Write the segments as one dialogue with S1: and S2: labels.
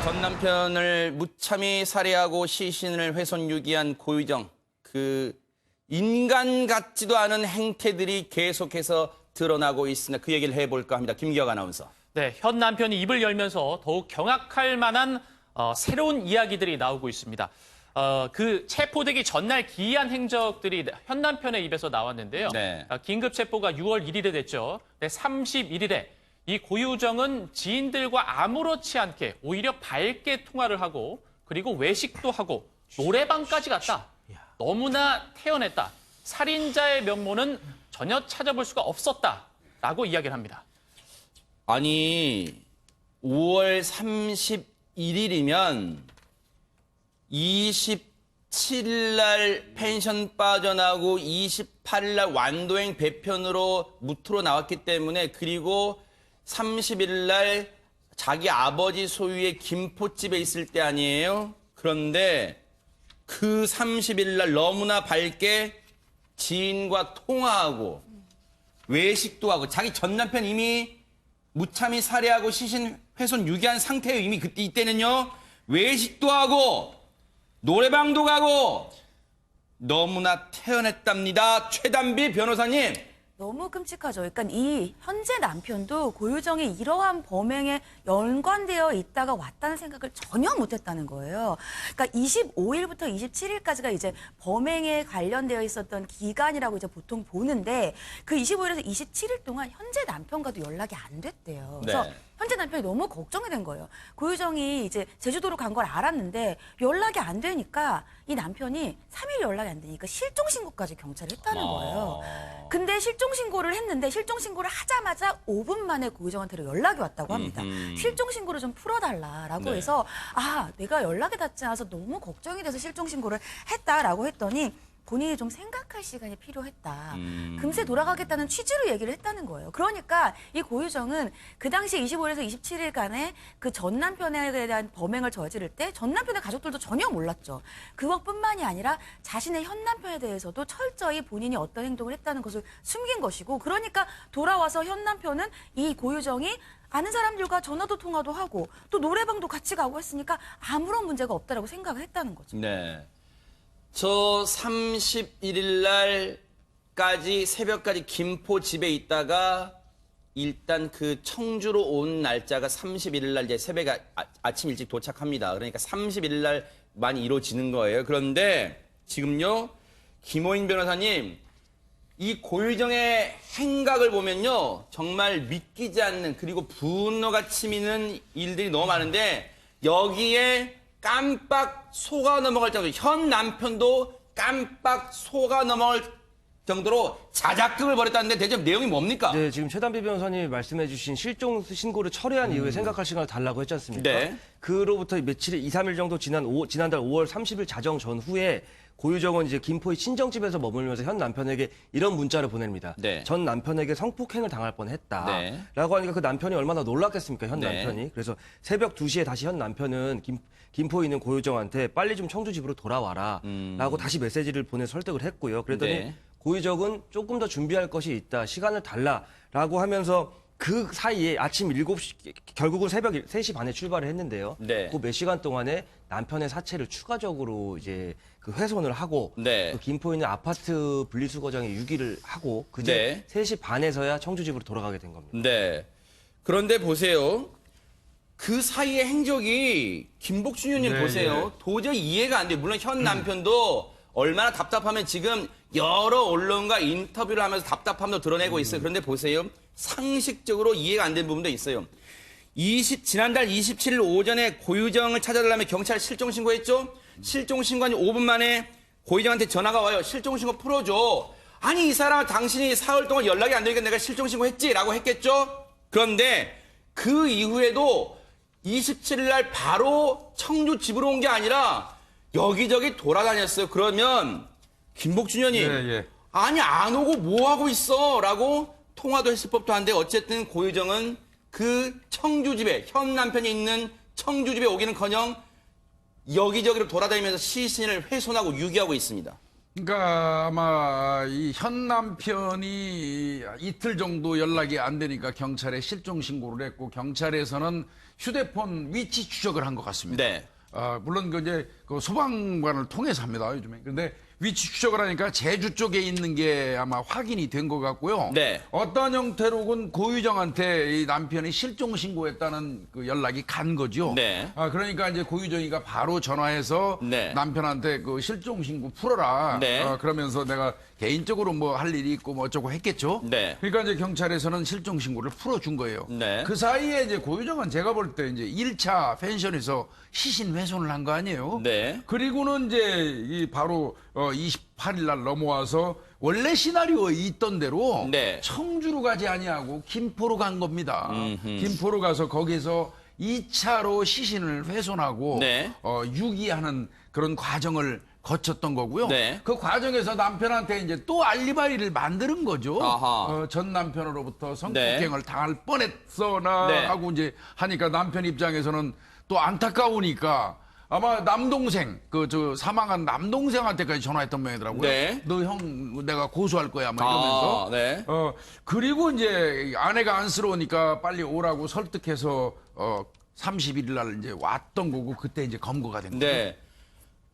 S1: 전 남편을 무참히 살해하고 시신을 훼손 유기한 고유정. 그 인간 같지도 않은 행태들이 계속해서 드러나고 있으나 그 얘기를 해볼까 합니다. 김기혁 아나운서.
S2: 네, 현 남편이 입을 열면서 더욱 경악할 만한 새로운 이야기들이 나오고 있습니다. 그 체포되기 전날 기이한 행적들이 현 남편의 입에서 나왔는데요.
S1: 네.
S2: 긴급 체포가 6월 1일에 됐죠. 네, 31일에 이 고유정은 지인들과 아무렇지 않게 오히려 밝게 통화를 하고 그리고 외식도 하고 노래방까지 갔다. 너무나 태연했다. 살인자의 면모는 전혀 찾아볼 수가 없었다라고 이야기를 합니다.
S1: 아니 5월 31일이면 27일 날 펜션 빠져나고 28일 날 완도행 배편으로 무트로 나왔기 때문에 그리고 30일 날 자기 아버지 소유의 김포집에 있을 때 아니에요? 그런데 그 30일 날 너무나 밝게 지인과 통화하고 외식도 하고 자기 전 남편 이미 무참히 살해하고 시신 훼손 유기한 상태예요. 이미 그때 이때는요. 외식도 하고 노래방도 가고 너무나 태연했답니다. 최단비 변호사님.
S3: 너무 끔찍하죠. 그러니까 이 현재 남편도 고유정이 이러한 범행에 연관되어 있다가 왔다는 생각을 전혀 못했다는 거예요. 그러니까 25일부터 27일까지가 이제 범행에 관련되어 있었던 기간이라고 이제 보통 보는데 그 25일에서 27일 동안 현재 남편과도 연락이 안 됐대요. 그래서
S1: 네.
S3: 현재 남편이 너무 걱정이 된 거예요. 고유정이 이제 제주도로 간 걸 알았는데 연락이 안 되니까 이 남편이 3일 연락이 안 되니까 실종신고까지 경찰에 했다는 거예요. 근데 실종신고를 했는데 실종신고를 하자마자 5분 만에 고유정한테로 연락이 왔다고 합니다. 실종신고를 좀 풀어달라라고
S1: 네.
S3: 해서 내가 연락이 닿지 않아서 너무 걱정이 돼서 실종신고를 했다라고 했더니 본인이 좀 생각할 시간이 필요했다. 금세 돌아가겠다는 취지로 얘기를 했다는 거예요. 그러니까 이 고유정은 그 당시 25일에서 27일간에 그 전 남편에 대한 범행을 저지를 때 전 남편의 가족들도 전혀 몰랐죠. 그것뿐만이 아니라 자신의 현 남편에 대해서도 철저히 본인이 어떤 행동을 했다는 것을 숨긴 것이고 그러니까 돌아와서 현 남편은 이 고유정이 아는 사람들과 전화도 통화도 하고 또 노래방도 같이 가고 했으니까 아무런 문제가 없다라고 생각을 했다는 거죠.
S1: 네. 저 31일 날까지 새벽까지 김포 집에 있다가 일단 그 청주로 온 날짜가 31일 날 이제 새벽에 아침 일찍 도착합니다. 그러니까 31일 날 많이 이루어지는 거예요. 그런데 지금요, 김호인 변호사님, 이 고유정의 행각을 보면요, 정말 믿기지 않는 그리고 분노가 치미는 일들이 너무 많은데 여기에 깜빡 속아 넘어갈 정도로 현 남편도 깜빡 속아 넘어갈 정도로 자작극을 벌였다는데 대체 내용이 뭡니까?
S4: 네, 지금 최단비 변호사님이 말씀해주신 실종 신고를 철회한 이후에 생각할 시간을 달라고 했지 않습니까?
S1: 네.
S4: 그로부터 며칠, 2, 3일 정도 지난달 5월 30일 자정 전후에 고유정은 이제 김포의 친정집에서 머물면서 현 남편에게 이런 문자를 보냅니다.
S1: 네.
S4: 전 남편에게 성폭행을 당할 뻔했다.
S1: 네.
S4: 라고 하니까 그 남편이 얼마나 놀랐겠습니까, 현
S1: 네.
S4: 남편이. 그래서 새벽 2시에 다시 현 남편은 김포에 있는 고유정한테 빨리 좀 청주 집으로 돌아와라. 라고 다시 메시지를 보내 설득을 했고요. 그랬더니
S1: 네.
S4: 고유정은 조금 더 준비할 것이 있다. 시간을 달라라고 하면서 그 사이에 아침 7시, 결국은 새벽 3시 반에 출발을 했는데요.
S1: 네.
S4: 그 몇 시간 동안에 남편의 사체를 추가적으로 이제 그 훼손을 하고
S1: 네.
S4: 그 김포에 있는 아파트 분리수거장에 유기를 하고 그제
S1: 네.
S4: 3시 반에서야 청주집으로 돌아가게 된 겁니다.
S1: 네. 그런데 보세요. 그 사이의 행적이 김복준 의원님
S5: 네,
S1: 보세요. 도저히 이해가 안 돼요. 물론 현 남편도 얼마나 답답하면 지금 여러 언론과 인터뷰를 하면서 답답함도 드러내고 있어요. 그런데 보세요. 상식적으로 이해가 안 되는 부분도 있어요. 지난달 27일 오전에 고유정을 찾아달라며 경찰에 실종 신고했죠. 실종 신고한 5분 만에 고유정한테 전화가 와요. 실종 신고 풀어줘. 아니 이 사람 당신이 사흘 동안 연락이 안 되니까 내가 실종 신고했지라고 했겠죠. 그런데 그 이후에도 27일 날 바로 청주 집으로 온 게 아니라 여기저기 돌아다녔어요. 그러면 김복준 의원님,
S5: 예.
S1: 아니 안 오고 뭐 하고 있어? 라고 통화도 했을 법도 한데 어쨌든 고유정은 그 청주집에 현 남편이 있는 청주집에 오기는커녕 여기저기로 돌아다니면서 시신을 훼손하고 유기하고 있습니다.
S5: 그러니까 아마 이 현 남편이 이틀 정도 연락이 안 되니까 경찰에 실종 신고를 했고 경찰에서는 휴대폰 위치 추적을 한 것 같습니다.
S1: 네.
S5: 물론 그 이제 그 소방관을 통해서 합니다, 요즘에. 근데 위치 추적을 하니까 제주 쪽에 있는 게 아마 확인이 된 것 같고요.
S1: 네.
S5: 어떤 형태로건 고유정한테 이 남편이 실종 신고했다는 그 연락이 간 거죠.
S1: 네.
S5: 그러니까 이제 고유정이가 바로 전화해서
S1: 네.
S5: 남편한테 그 실종 신고 풀어라.
S1: 네.
S5: 그러면서 내가 개인적으로 뭐 할 일이 있고 뭐 어쩌고 했겠죠.
S1: 네.
S5: 그러니까 이제 경찰에서는 실종 신고를 풀어준 거예요.
S1: 네.
S5: 그 사이에 이제 고유정은 제가 볼 때 이제 1차 펜션에서 시신 훼손을 한 거 아니에요?
S1: 네.
S5: 그리고는 이제 이 바로 28일 날 넘어와서 원래 시나리오에 있던 대로
S1: 네.
S5: 청주로 가지 아니하고 김포로 간 겁니다. 김포로 가서 거기서 2차로 시신을 훼손하고
S1: 네.
S5: 유기하는 그런 과정을 거쳤던 거고요.
S1: 네.
S5: 그 과정에서 남편한테 이제 또 알리바이를 만드는 거죠.
S1: 아하.
S5: 전 남편으로부터 성폭행을 당할 뻔했어나
S1: 네.
S5: 하고 이제 하니까 남편 입장에서는 또 안타까우니까 아마 남동생 사망한 남동생한테까지 전화했던 모양이더라고요.
S1: 네.
S5: 너 형 내가 고소할 거야 막 이러면서.
S1: 네.
S5: 그리고 이제 아내가 안쓰러우니까 빨리 오라고 설득해서 31일 날 이제 왔던 거고 그때 이제 검거가 된 거죠.
S1: 네.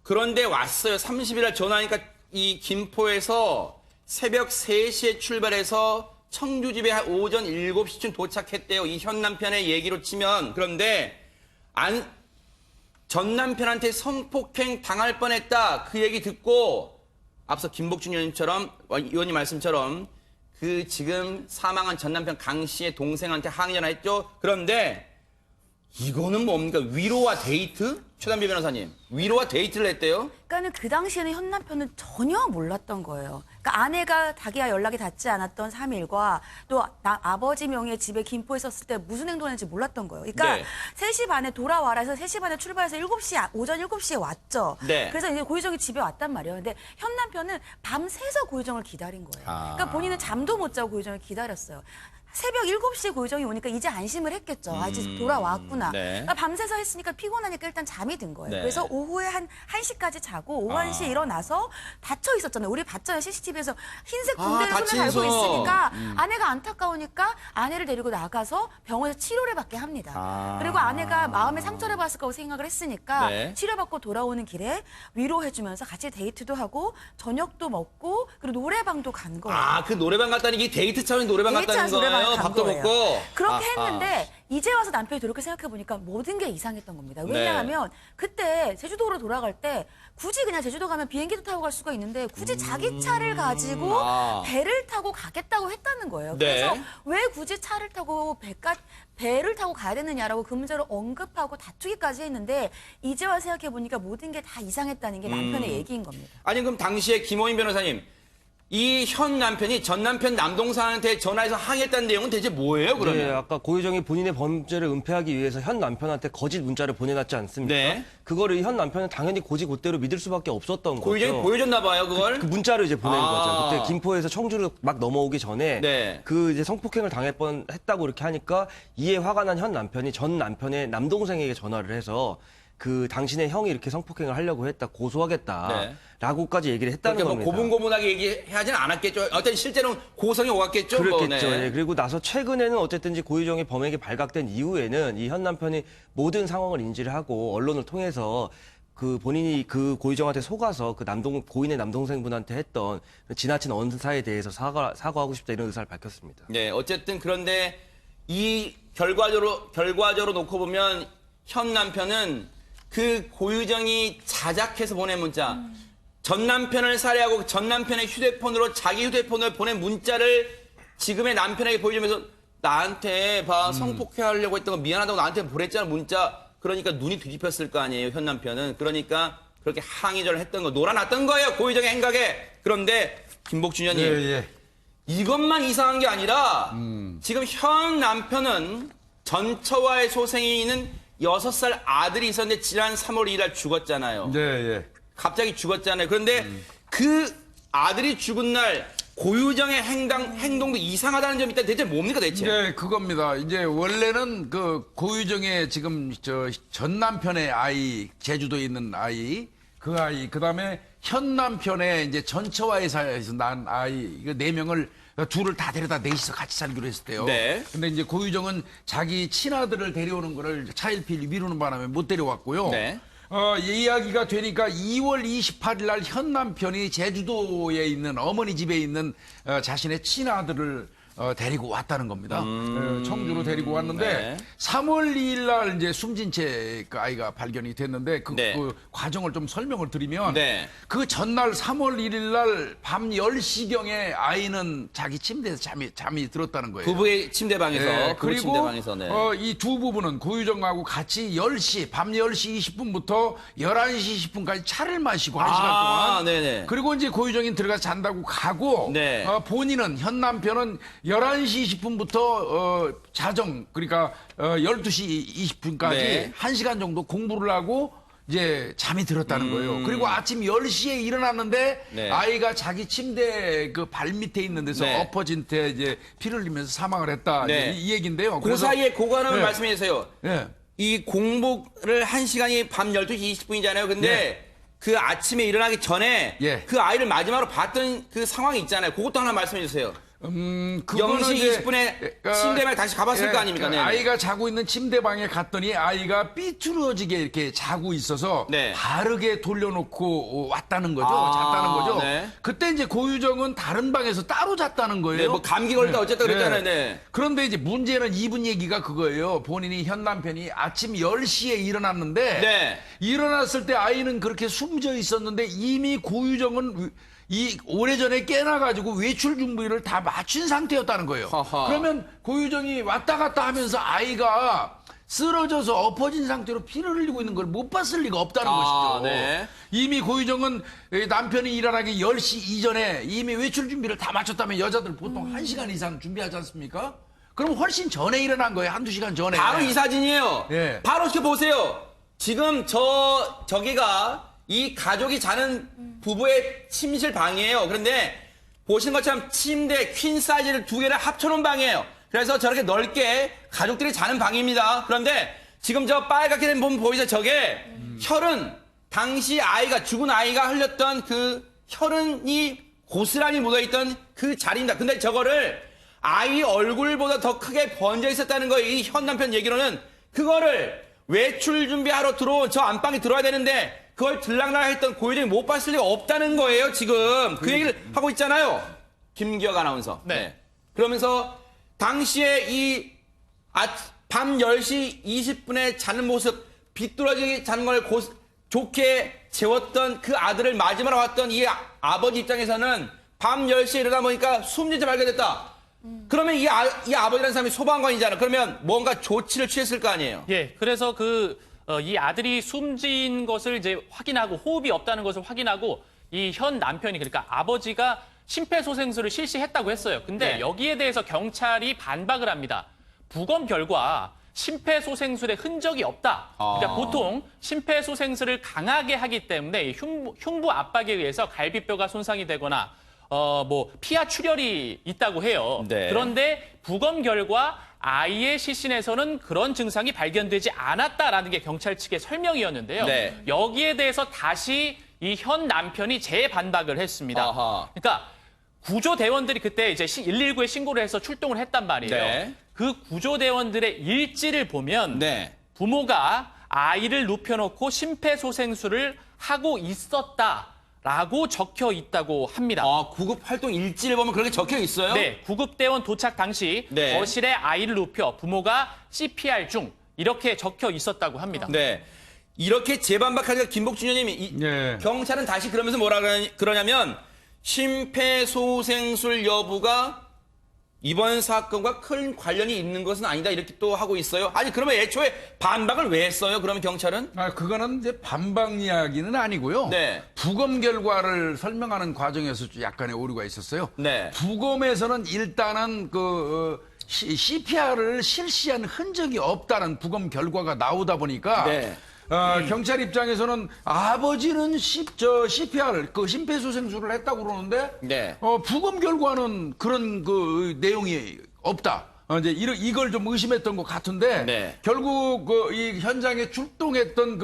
S1: 그런데 왔어요. 30일 날 전화하니까 이 김포에서 새벽 3시에 출발해서 청주 집에 한 오전 7시쯤 도착했대요. 이 현 남편의 얘기로 치면. 그런데 전 남편한테 성폭행 당할 뻔했다. 그 얘기 듣고 앞서 김복준 의원님 말씀처럼 그 지금 사망한 전 남편 강 씨의 동생한테 항의 전화했죠. 그런데 이거는 뭡니까? 위로와 데이트? 최단비 변호사님, 위로와 데이트를 했대요?
S3: 그러니까는 그 당시에는 현 남편은 전혀 몰랐던 거예요. 그러니까 아내가 자기와 연락이 닿지 않았던 3일과 또 아버지 명의의 집에 김포에 있었을 때 무슨 행동을 했는지 몰랐던 거예요. 그러니까
S1: 네.
S3: 3시 반에 돌아와라 해서 3시 반에 출발해서 오전 7시에 왔죠.
S1: 네.
S3: 그래서 이제 고유정이 집에 왔단 말이에요. 근데 현 남편은 밤새서 고유정을 기다린 거예요. 그러니까 본인은 잠도 못 자고 고유정을 기다렸어요. 새벽 7시에 고유정이 오니까 이제 안심을 했겠죠. 아, 이제 돌아왔구나.
S1: 네.
S3: 그러니까 밤새서 했으니까 피곤하니까 일단 잠이 든 거예요.
S1: 네.
S3: 그래서 오후에 한 1시까지 자고 오후 1시에 일어나서 닫혀 있었잖아요. 우리 봤잖아요. CCTV에서 흰색 붕대를
S1: 닫힌
S3: 손에 달고
S1: 손.
S3: 있으니까 아내가 안타까우니까 아내를 데리고 나가서 병원에서 치료를 받게 합니다. 그리고 아내가 마음에 상처를 받을 거라고 생각을 했으니까
S1: 네.
S3: 치료받고 돌아오는 길에 위로해주면서 같이 데이트도 하고 저녁도 먹고 그리고 노래방도 간 거예요.
S1: 그 노래방 갔다는 게 데이트 차원의 노래방 갔다는
S3: 데이트하면서 노래방에
S1: 거예요?
S3: 간
S1: 밥도
S3: 거예요.
S1: 먹고?
S3: 그렇게 했는데 이제 와서 남편이 그렇게 생각해보니까 모든 게 이상했던 겁니다. 왜냐하면 그때 제주도로 돌아갈 때 굳이 그냥 제주도 가면 비행기도 타고 갈 수가 있는데 굳이 자기 차를 가지고 배를 타고 가겠다고 했다는 거예요.
S1: 네.
S3: 그래서 왜 굳이 차를 타고 배를 타고 가야 되느냐라고 그 문제를 언급하고 다투기까지 했는데 이제 와서 생각해보니까 모든 게 다 이상했다는 게 남편의 얘기인 겁니다.
S1: 아니 그럼 당시에 김호인 변호사님, 이 현 남편이 전 남편 남동생한테 전화해서 항의했다는 내용은 대체 뭐예요, 그러면?
S4: 네, 아까 고유정이 본인의 범죄를 은폐하기 위해서 현 남편한테 거짓 문자를 보내놨지 않습니까?
S1: 네.
S4: 그거를 현 남편은 당연히 고지고대로 믿을 수밖에 없었던 거죠.
S1: 고유정이 보여줬나 봐요, 그걸?
S4: 그 문자를 이제 보낸
S1: 아.
S4: 거죠. 그때 김포에서 청주로 막 넘어오기 전에
S1: 네.
S4: 그 이제 성폭행을 당할 뻔했다고 이렇게 하니까 이에 화가 난 현 남편이 전 남편의 남동생에게 전화를 해서 그 당신의 형이 이렇게 성폭행을 하려고 했다, 고소하겠다라고까지 얘기를 했다는
S1: 그렇게 뭐
S4: 겁니다.
S1: 고분고분하게 얘기하지는 않았겠죠. 어떤 실제로는 고성이 오갔겠죠.
S4: 그렇겠죠.
S1: 뭐, 네.
S4: 예, 그리고 나서 최근에는 어쨌든지 고유정이 범행이 발각된 이후에는 이 현 남편이 모든 상황을 인지를 하고 언론을 통해서 그 본인이 그 고유정한테 속아서 그 고인의 남동생분한테 했던 지나친 언사에 대해서 사과하고 싶다 이런 의사를 밝혔습니다.
S1: 네, 어쨌든 그런데 이 결과적으로 놓고 보면 현 남편은 그 고유정이 자작해서 보낸 문자, 전 남편을 살해하고 전 남편의 휴대폰으로 자기 휴대폰을 보낸 문자를 지금의 남편에게 보여주면서 나한테 성폭행하려고 했던 거 미안하다고 나한테 보냈잖아 문자. 그러니까 눈이 뒤집혔을 거 아니에요, 현 남편은. 그러니까 그렇게 항의를 했던 거 놀아놨던 거예요, 고유정의 행각에. 그런데 김복준 의원님,
S5: 예.
S1: 이것만 이상한 게 아니라 지금 현 남편은 전처와의 소생이 있는 6살 아들이 있었는데 지난 3월 2일 날 죽었잖아요.
S5: 예.
S1: 갑자기 죽었잖아요. 그런데 그 아들이 죽은 날 고유정의 행동도 이상하다는 점이 있다. 대체 뭡니까 대체?
S5: 네, 그겁니다. 이제 원래는 그 고유정의 지금 전 남편의 아이, 제주도에 있는 아이, 그 아이, 그 다음에 현 남편의 이제 전처와의 사이에서 난 아이, 이거 4명을 둘을 다 데려다 넷이서 같이 살기로 했었대요.
S1: 네.
S5: 근데 이제 고유정은 자기 친아들을 데려오는 거를 차일피일 미루는 바람에 못 데려왔고요.
S1: 네.
S5: 이 이야기가 되니까 2월 28일 날 현 남편이 제주도에 있는 어머니 집에 있는 자신의 친아들을 데리고 왔다는 겁니다. 청주로 데리고 왔는데
S1: 네.
S5: 3월 2일 날 이제 숨진 채 그 아이가 발견이 됐는데
S1: 네.
S5: 그 과정을 좀 설명을 드리면
S1: 네.
S5: 그 전날 3월 1일 날 밤 10시경에 아이는 자기 침대에서 잠이 들었다는 거예요.
S1: 부부의 침대방에서
S5: 예,
S1: 부부
S5: 그리고
S1: 침대방에서 네.
S5: 이 두 부부는 고유정하고 같이 10시 밤 10시 20분부터 11시 20분까지 차를 마시고 1시간 동안
S1: 네네.
S5: 그리고 이제 고유정이 들어가서 잔다고 가고
S1: 네.
S5: 본인은 현 남편은 11시 20분부터 자정 그러니까 12시 20분까지
S1: 네.
S5: 1시간 정도 공부를 하고 이제 잠이 들었다는 거예요. 그리고 아침 10시에 일어났는데
S1: 네.
S5: 아이가 자기 침대 그 발 밑에 있는 데서
S1: 네.
S5: 엎어진 채 이제 피를 흘리면서 사망을 했다.
S1: 네.
S5: 이 얘기인데요.
S1: 그 사이에 그거는
S5: 네.
S1: 말씀해 주세요.
S5: 예.
S1: 이 공복을 1시간이 밤 12시 20분이잖아요. 근데
S5: 네.
S1: 그 아침에 일어나기 전에
S5: 예.
S1: 그 아이를 마지막으로 봤던 그 상황이 있잖아요. 그것도 하나 말씀해 주세요.
S5: 그거는
S1: 0시
S5: 이제,
S1: 20분에 침대방에 다시 가봤을 거 아닙니까?
S5: 그
S1: 네네.
S5: 아이가 자고 있는 침대방에 갔더니 아이가 삐뚤어지게 이렇게 자고 있어서
S1: 네.
S5: 바르게 돌려놓고 왔다는 거죠.
S1: 아,
S5: 잤다는 거죠.
S1: 네.
S5: 그때 이제 고유정은 다른 방에서 따로 잤다는 거예요.
S1: 네, 뭐 감기 걸렸다 어쨌다 그랬잖아요. 네.
S5: 그런데 이제 문제는 이분 얘기가 그거예요. 본인이 현 남편이 아침 10시에 일어났는데
S1: 네.
S5: 일어났을 때 아이는 그렇게 숨져 있었는데 이미 고유정은 이 오래전에 깨나가지고 외출 준비를 다 마친 상태였다는 거예요.
S1: 허허.
S5: 그러면 고유정이 왔다 갔다 하면서 아이가 쓰러져서 엎어진 상태로 피를 흘리고 있는 걸 못 봤을 리가 없다는 것이죠.
S1: 네.
S5: 이미 고유정은 남편이 일어나기 10시 이전에 이미 외출 준비를 다 마쳤다면 여자들 보통 1시간 이상 준비하지 않습니까? 그럼 훨씬 전에 일어난 거예요. 한두 시간 전에.
S1: 바로 이 사진이에요.
S5: 예.
S1: 바로 이렇게 보세요. 지금 저기가 이 가족이 자는 부부의 침실 방이에요. 그런데 보시는 것처럼 침대 퀸 사이즈를 두 개를 합쳐놓은 방이에요. 그래서 저렇게 넓게 가족들이 자는 방입니다. 그런데 지금 저 빨갛게 된 부분 보이죠? 저게 혈흔, 당시 아이가 죽은 아이가 흘렸던 그 혈흔이 고스란히 묻어있던 그 자리입니다. 근데 저거를 아이 얼굴보다 더 크게 번져 있었다는 거예요. 이 현 남편 얘기로는 그거를 외출 준비하러 들어온 저 안방에 들어와야 되는데 그걸 들락날락 했던 고유정이 못 봤을 리가 없다는 거예요, 지금. 그 얘기를 하고 있잖아요. 김기혁 아나운서.
S2: 네.
S1: 그러면서 당시에 밤 10시 20분에 자는 모습, 비뚤어지게 자는 걸 좋게 재웠던 그 아들을 마지막으로 왔던 이 아버지 입장에서는 밤 10시에 일어나 보니까 숨진 채 발견됐다. 그러면 이 아버지라는 사람이 소방관이잖아. 그러면 뭔가 조치를 취했을 거 아니에요.
S2: 예, 그래서 이 아들이 숨진 것을 이제 확인하고 호흡이 없다는 것을 확인하고 이 현 남편이 그러니까 아버지가 심폐소생술을 실시했다고 했어요. 근데
S1: 네.
S2: 여기에 대해서 경찰이 반박을 합니다. 부검 결과 심폐소생술의 흔적이 없다. 그러니까 보통 심폐소생술을 강하게 하기 때문에 이 흉부 압박에 의해서 갈비뼈가 손상이 되거나 피하 출혈이 있다고 해요.
S1: 네.
S2: 그런데 부검 결과 아이의 시신에서는 그런 증상이 발견되지 않았다라는 게 경찰 측의 설명이었는데요.
S1: 네.
S2: 여기에 대해서 다시 이 현 남편이 재반박을 했습니다.
S1: 아하.
S2: 그러니까 구조대원들이 그때 이제 119에 신고를 해서 출동을 했단 말이에요.
S1: 네.
S2: 그 구조대원들의 일지를 보면
S1: 네.
S2: 부모가 아이를 눕혀놓고 심폐소생술을 하고 있었다라고 적혀 있다고 합니다.
S1: 구급 활동 일지를 보면 그렇게 적혀 있어요?
S2: 네, 구급대원 도착 당시
S1: 네.
S2: 거실에 아이를 눕혀 부모가 CPR 중 이렇게 적혀 있었다고 합니다.
S1: 네. 이렇게 재반박하니까 김복준 의원님이
S5: 네.
S1: 경찰은 다시 그러면서 뭐라 그러냐면 심폐소생술 여부가 이번 사건과 큰 관련이 있는 것은 아니다 이렇게 또 하고 있어요. 아니 그러면 애초에 반박을 왜 했어요? 그러면 경찰은?
S5: 그거는 이제 반박 이야기는 아니고요.
S1: 네.
S5: 부검 결과를 설명하는 과정에서 약간의 오류가 있었어요.
S1: 네.
S5: 부검에서는 일단은 CPR을 실시한 흔적이 없다는 부검 결과가 나오다 보니까
S1: 네.
S5: 경찰 입장에서는 아버지는 CPR 그 심폐소생술을 했다고 그러는데
S1: 네.
S5: 부검 결과는 그런 그 내용이 없다. 이제 이걸 좀 의심했던 것 같은데
S1: 네.
S5: 결국 이 현장에 출동했던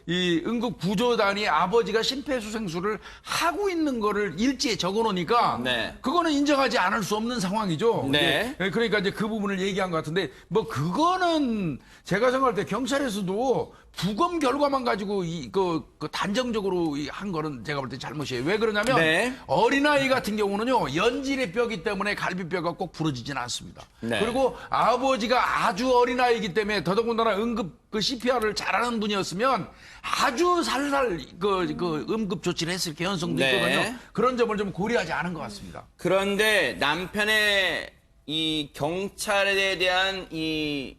S5: 이 응급 구조단이 아버지가 심폐소생술을 하고 있는 거를 일지에 적어놓으니까
S1: 네.
S5: 그거는 인정하지 않을 수 없는 상황이죠.
S1: 네.
S5: 이제 그러니까 이제 그 부분을 얘기한 것 같은데 뭐 그거는 제가 생각할 때 경찰에서도 부검 결과만 가지고 그 단정적으로 한 거는 제가 볼 때 잘못이에요. 왜 그러냐면
S1: 네.
S5: 어린아이 같은 경우는요 연질의 뼈기 때문에 갈비뼈가 꼭 부러지진 않습니다.
S1: 네.
S5: 그리고 아버지가 아주 어린아이이기 때문에 더더군다나 응급 CPR을 잘하는 분이었으면 아주 살살 응급 조치를 했을 개연성도
S1: 네.
S5: 있거든요. 그런 점을 좀 고려하지 않은 것 같습니다.
S1: 그런데 남편의 이 경찰에 대한 이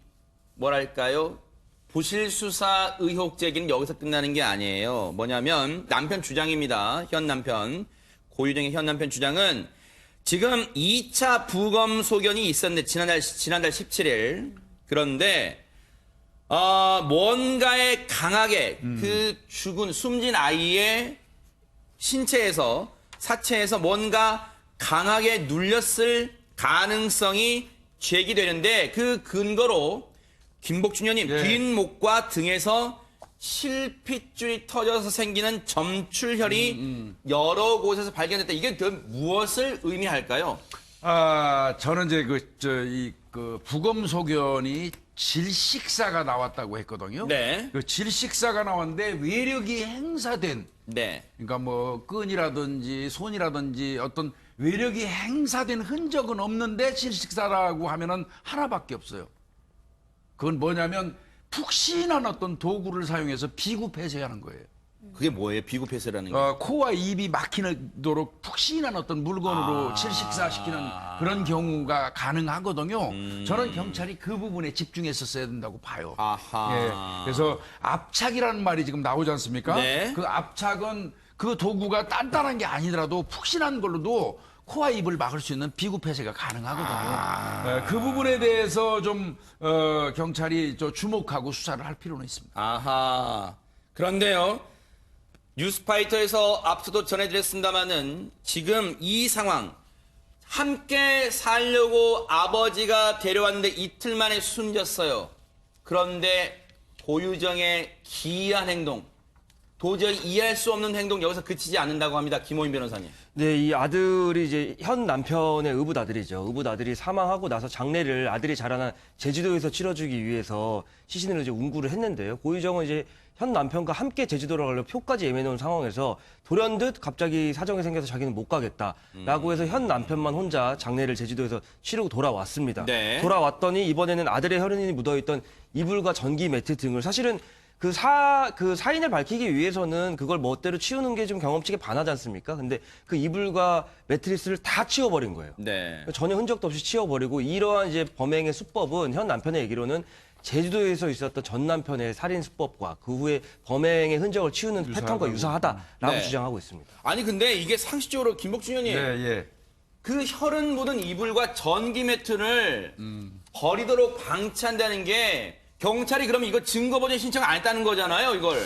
S1: 뭐랄까요? 부실수사 의혹 제기는 여기서 끝나는 게 아니에요. 뭐냐면 남편 주장입니다. 현 남편. 고유정의 현 남편 주장은 지금 2차 부검 소견이 있었는데 지난달 17일. 그런데 뭔가에 강하게 그 죽은 숨진 아이의 신체에서 사체에서 뭔가 강하게 눌렸을 가능성이 제기되는데 그 근거로 김복준 의원님
S5: 네.
S1: 뒷목과 등에서 실핏줄이 터져서 생기는 점출혈이 여러 곳에서 발견됐다. 이게 무엇을 의미할까요?
S5: 저는 이제 부검 소견이 질식사가 나왔다고 했거든요.
S1: 네.
S5: 그 질식사가 나왔는데 외력이 행사된
S1: 네.
S5: 그러니까 뭐 끈이라든지 손이라든지 어떤 외력이 행사된 흔적은 없는데 질식사라고 하면은 하나밖에 없어요. 그건 뭐냐면 푹신한 어떤 도구를 사용해서 비구폐쇄하는 거예요.
S1: 그게 뭐예요? 비구폐쇄라는 게.
S5: 코와 입이 막히도록 푹신한 어떤 물건으로 질식사시키는 그런 경우가 가능하거든요. 저는 경찰이 그 부분에 집중했었어야 된다고 봐요.
S1: 아하.
S5: 예, 그래서 압착이라는 말이 지금 나오지 않습니까?
S1: 네.
S5: 그 압착은 그 도구가 단단한 게 아니더라도 푹신한 걸로도 코와 입을 막을 수 있는 비구폐쇄가 가능하거든요. 그 부분에 대해서 좀 경찰이 주목하고 수사를 할 필요는 있습니다.
S1: 아하. 그런데요. 뉴스파이터에서 앞서도 전해드렸습니다마는 지금 이 상황 함께 살려고 아버지가 데려왔는데 이틀 만에 숨졌어요. 그런데 고유정의 기이한 행동, 도저히 이해할 수 없는 행동 여기서 그치지 않는다고 합니다. 김호인 변호사님.
S4: 네, 이 아들이 이제 현 남편의 의붓아들이죠. 의붓아들이 사망하고 나서 장례를 아들이 자라난 제주도에서 치러주기 위해서 시신을 이제 운구를 했는데요. 고유정은 이제 현 남편과 함께 제주도로 가려고 표까지 예매해놓은 상황에서 돌연듯 갑자기 사정이 생겨서 자기는 못 가겠다라고 해서 현 남편만 혼자 장례를 제주도에서 치르고 돌아왔습니다.
S1: 네.
S4: 돌아왔더니 이번에는 아들의 혈흔이 묻어있던 이불과 전기 매트 등을 사실은 그 사인을 밝히기 위해서는 그걸 멋대로 치우는 게 좀 경험치게 반하지 않습니까? 근데 그 이불과 매트리스를 다 치워버린 거예요.
S1: 네.
S4: 전혀 흔적도 없이 치워버리고 이러한 이제 범행의 수법은 현 남편의 얘기로는 제주도에서 있었던 전 남편의 살인 수법과 그 후에 범행의 흔적을 치우는 패턴과 유사하다라고
S1: 네.
S4: 주장하고 있습니다.
S1: 아니 근데 이게 상식적으로 김복준 의원님
S5: 예.
S1: 그 혈흔 묻은 이불과 전기 매트를 버리도록 방치한다는 게 경찰이 그러면 이거 증거보전 신청 안 했다는 거잖아요, 이걸.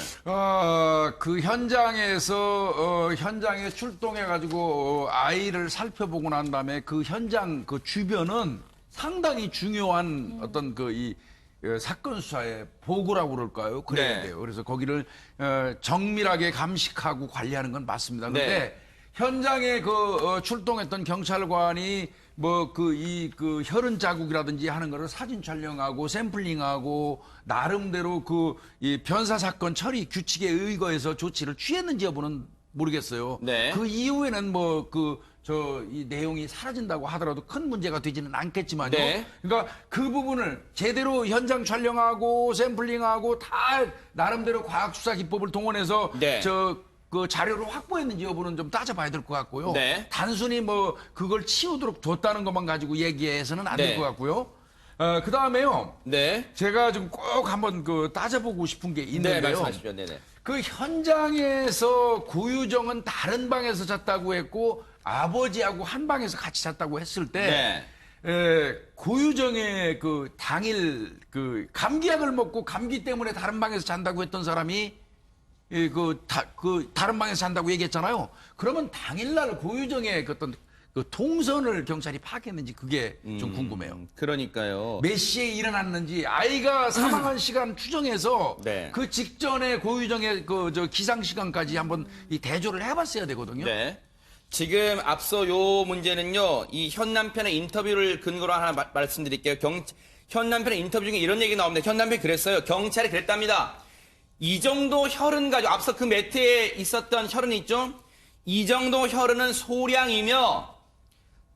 S5: 그 현장에서 현장에 출동해가지고 아이를 살펴보고 난 다음에 그 현장 그 주변은 상당히 중요한 어떤 사건 수사의 보고라고 그럴까요? 그래야
S1: 네.
S5: 돼요. 그래서 거기를 정밀하게 감식하고 관리하는 건 맞습니다. 그런데
S1: 네.
S5: 현장에 출동했던 경찰관이 혈흔 자국이라든지 하는 거를 사진 촬영하고 샘플링하고 나름대로 이 변사 사건 처리 규칙에 의거해서 조치를 취했는지 여부는 모르겠어요.
S1: 네.
S5: 그 이후에는 이 내용이 사라진다고 하더라도 큰 문제가 되지는 않겠지만요.
S1: 네.
S5: 그러니까 그 부분을 제대로 현장 촬영하고 샘플링하고 다 나름대로 과학수사 기법을 동원해서
S1: 네.
S5: 그 자료를 확보했는지 여부는 좀 따져봐야 될 것 같고요.
S1: 네.
S5: 단순히 그걸 치우도록 뒀다는 것만 가지고 얘기해서는 안 될
S1: 네.
S5: 것 같고요. 그 다음에요.
S1: 네.
S5: 제가 좀 꼭 한번 따져보고 싶은 게
S1: 네,
S5: 있는데요.
S1: 말씀하십시오. 네네.
S5: 그 현장에서 고유정은 다른 방에서 잤다고 했고 아버지하고 한 방에서 같이 잤다고 했을 때 고유정의 당일 감기약을 먹고 감기 때문에 다른 방에서 잔다고 했던 사람이 다른 방에서 잔다고 얘기했잖아요. 그러면 당일날 고유정의 어떤 그 동선을 경찰이 파악했는지 그게 좀 궁금해요.
S1: 그러니까요.
S5: 몇 시에 일어났는지 아이가 사망한 시간 추정해서
S1: 네.
S5: 그 직전에 고유정의 그 저 기상 시간까지 한번 이 대조를 해봤어야 되거든요.
S1: 네. 지금 앞서 요 문제는요, 이 현 남편의 인터뷰를 근거로 하나 말씀드릴게요. 현 남편의 인터뷰 중에 이런 얘기 나옵니다. 현 남편이 그랬어요. 경찰이 그랬답니다. 이 정도 혈흔 가지고, 앞서 그 매트에 있었던 혈흔이 있죠? 이 정도 혈흔은 소량이며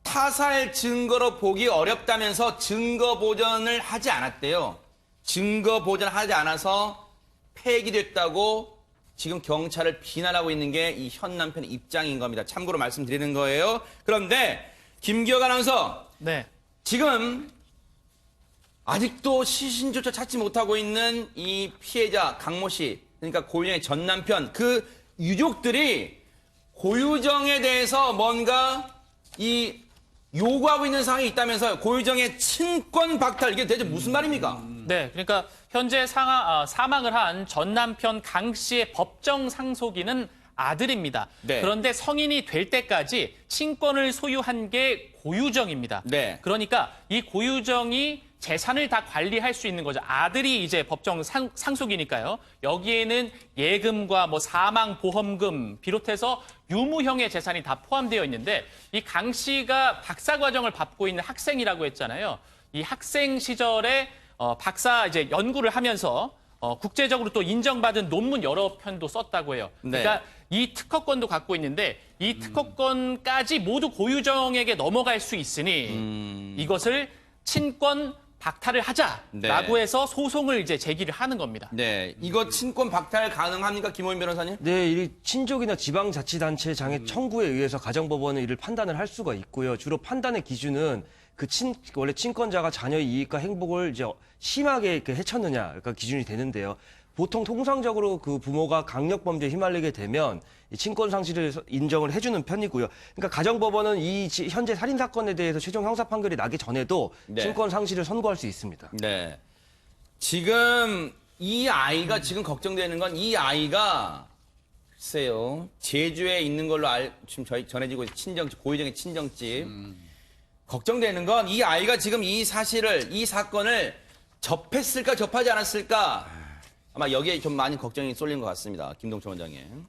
S1: 타살 증거로 보기 어렵다면서 증거 보전을 하지 않았대요. 증거 보전하지 않아서 폐기됐다고 지금 경찰을 비난하고 있는 게 이 현 남편의 입장인 겁니다. 참고로 말씀드리는 거예요. 그런데 김기혁 아나운서,
S2: 네.
S1: 지금 아직도 시신조차 찾지 못하고 있는 이 피해자 강모 씨, 그러니까 고유정의 전 남편, 그 유족들이 고유정에 대해서 뭔가 이 요구하고 있는 상황이 있다면서요. 고유정의 친권 박탈, 이게 대체 무슨 말입니까?
S2: 네, 그러니까 현재 사망을 한 전 남편 강 씨의 법정 상속인은 아들입니다.
S1: 네.
S2: 그런데 성인이 될 때까지 친권을 소유한 게 고유정입니다.
S1: 네.
S2: 그러니까 이 고유정이 재산을 다 관리할 수 있는 거죠. 아들이 이제 법정 상속이니까요. 여기에는 예금과 뭐 사망 보험금 비롯해서 유무형의 재산이 다 포함되어 있는데 이 강 씨가 박사 과정을 밟고 있는 학생이라고 했잖아요. 이 학생 시절에 박사 이제 연구를 하면서 국제적으로 또 인정받은 논문 여러 편도 썼다고 해요.
S1: 네.
S2: 그러니까 이 특허권도 갖고 있는데 이 특허권까지 모두 고유정에게 넘어갈 수 있으니 이것을 친권 박탈을 하자라고
S1: 네.
S2: 해서 소송을 이제 제기를 하는 겁니다.
S1: 네. 이거 친권 박탈 가능합니까? 김호인 변호사님?
S4: 네, 이 친족이나 지방자치단체 장애 청구에 의해서 가정법원은 이를 판단을 할 수가 있고요. 주로 판단의 기준은 원래 친권자가 자녀의 이익과 행복을 이제 심하게 이렇게 해쳤느냐가 기준이 되는데요. 보통 통상적으로 그 부모가 강력범죄에 휘말리게 되면 이 친권 상실을 인정을 해주는 편이고요. 그러니까 가정법원은 이 현재 살인 사건에 대해서 최종 형사 판결이 나기 전에도
S1: 네.
S4: 친권 상실을 선고할 수 있습니다.
S1: 네. 지금 이 아이가 지금 걱정되는 건 이 아이가 글쎄요. 제주에 있는 걸로 지금 전해지고 있는 친정집, 고유정의 친정집. 걱정되는 건 이 아이가 지금 이 사건을 접했을까 접하지 않았을까 아마 여기에 좀 많이 걱정이 쏠린 것 같습니다. 김동철 원장님.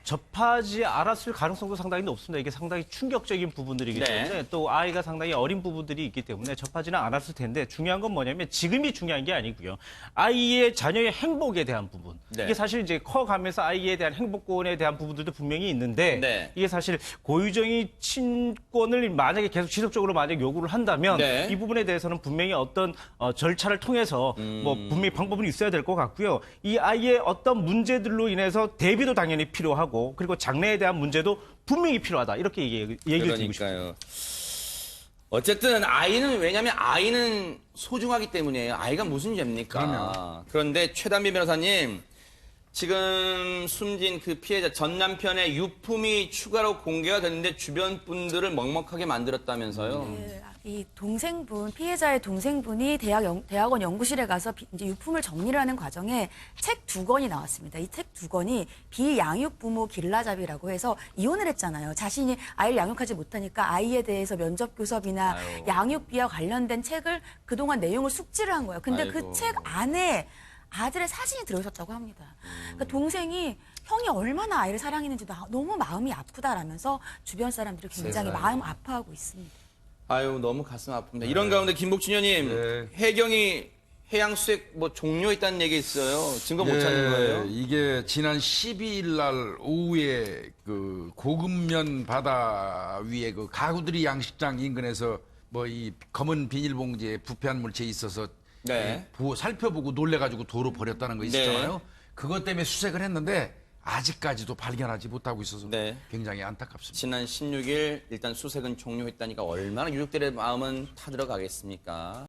S6: 접하지 않았을 가능성도 상당히 높습니다. 이게 상당히 충격적인 부분들이기
S1: 네.
S6: 때문에 또 아이가 상당히 어린 부분들이 있기 때문에 접하지는 않았을 텐데 중요한 건 뭐냐면 지금이 중요한 게 아니고요. 아이의 자녀의 행복에 대한 부분.
S1: 네.
S6: 이게 사실 이제 커가면서 아이에 대한 행복권에 대한 부분들도 분명히 있는데
S1: 네.
S6: 이게 사실 고유정이 친권을 만약에 계속 지속적으로 만약 요구를 한다면
S1: 네.
S6: 이 부분에 대해서는 분명히 어떤 절차를 통해서 뭐 분명히 방법은 있어야 될 것 같고요. 이 아이의 어떤 문제들로 인해서 대비도 당연히 필요하고 그리고 장래에 대한 문제도 분명히 필요하다. 이렇게 얘기를 드리고 싶습니다.
S1: 그러니까요. 어쨌든 왜냐면 아이는 소중하기 때문이에요. 아이가 무슨 죄입니까? 그런데 최단비 변호사님, 지금 숨진 그 피해자 전 남편의 유품이 추가로 공개가 됐는데 주변 분들을 먹먹하게 만들었다면서요.
S3: 네, 이 동생분, 피해자의 동생분이 대학원 연구실에 가서 이제 유품을 정리를 하는 과정에 책 2권이 나왔습니다. 이 책 2권이 비양육 부모 길라잡이라고 해서 이혼을 했잖아요. 자신이 아이를 양육하지 못하니까 아이에 대해서 면접 교섭이나
S1: 아유.
S3: 양육비와 관련된 책을 그동안 내용을 숙지를 한 거예요. 근데
S1: 아이고.
S3: 그 책 안에 아들의 사진이 들어있었다고 합니다. 그러니까 동생이 형이 얼마나 아이를 사랑했는지 너무 마음이 아프다라면서 주변 사람들이 굉장히
S1: 세상에.
S3: 마음 아파하고 있습니다.
S1: 아유, 너무 가슴 아픕니다. 이런 가운데 김복준 의원님, 해경이 해양 수색 종료했다는 얘기 있어요. 증거 못 찾는 거예요?
S5: 이게 지난 12일 날 오후에 그 고급면 바다 위에 그 가구들이 양식장 인근에서 뭐 이 검은 비닐봉지에 부패한 물체에 있어서
S1: 네.
S5: 살펴보고 놀래가지고 도로 버렸다는 거 있었잖아요.
S1: 네.
S5: 그것 때문에 수색을 했는데 아직까지도 발견하지 못하고 있어서
S1: 네.
S5: 굉장히 안타깝습니다.
S1: 지난 16일 일단 수색은 종료했다니까 얼마나 유족들의 마음은 타들어가겠습니까?